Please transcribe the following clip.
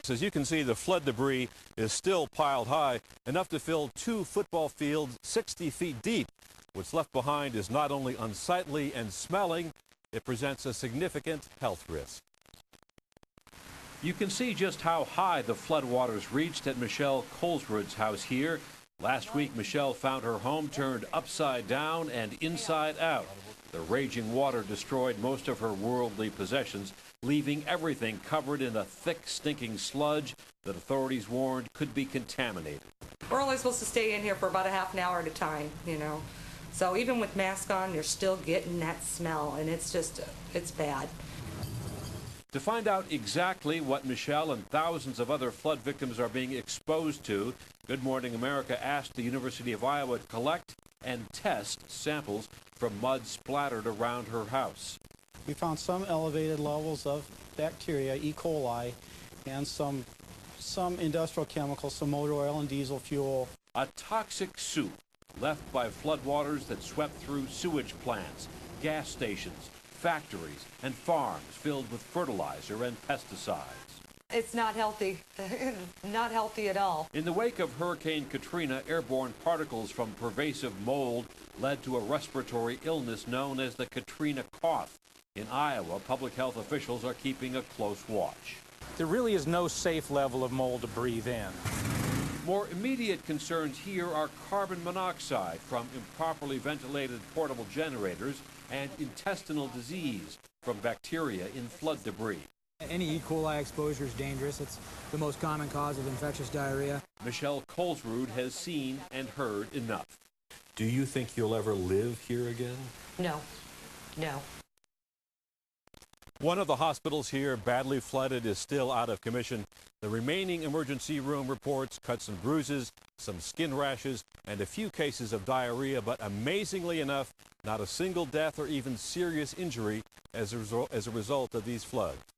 As you can see, the flood debris is still piled high, enough to fill 2 football fields 60 feet deep. What's left behind is not only unsightly and smelling, it presents a significant health risk. You can see just how high the floodwaters reached at Michelle Coleswood's house here. Last week, Michelle found her home turned upside down and inside out. The raging water destroyed most of her worldly possessions, leaving everything covered in a thick, stinking sludge that authorities warned could be contaminated. We're only supposed to stay in here for about a half an hour at a time, you know. So even with masks on, you're still getting that smell, and it's bad. To find out exactly what Michelle and thousands of other flood victims are being exposed to, Good Morning America asked the University of Iowa to collect and test samples from mud splattered around her house. We found some elevated levels of bacteria, E. coli, and some industrial chemicals, some motor oil and diesel fuel. A toxic soup left by floodwaters that swept through sewage plants, gas stations, factories, and farms filled with fertilizer and pesticides. It's not healthy, not healthy at all. In the wake of Hurricane Katrina, airborne particles from pervasive mold led to a respiratory illness known as the Katrina cough. In Iowa, public health officials are keeping a close watch. There really is no safe level of mold to breathe in. More immediate concerns here are carbon monoxide from improperly ventilated portable generators and intestinal disease from bacteria in flood debris. Any E. coli exposure is dangerous. It's the most common cause of infectious diarrhea. Michelle Coleswood has seen and heard enough. Do you think you'll ever live here again? No, no. One of the hospitals here, badly flooded, is still out of commission. The remaining emergency room reports cuts and bruises, some skin rashes, and a few cases of diarrhea, but amazingly enough, not a single death or even serious injury as a result of these floods.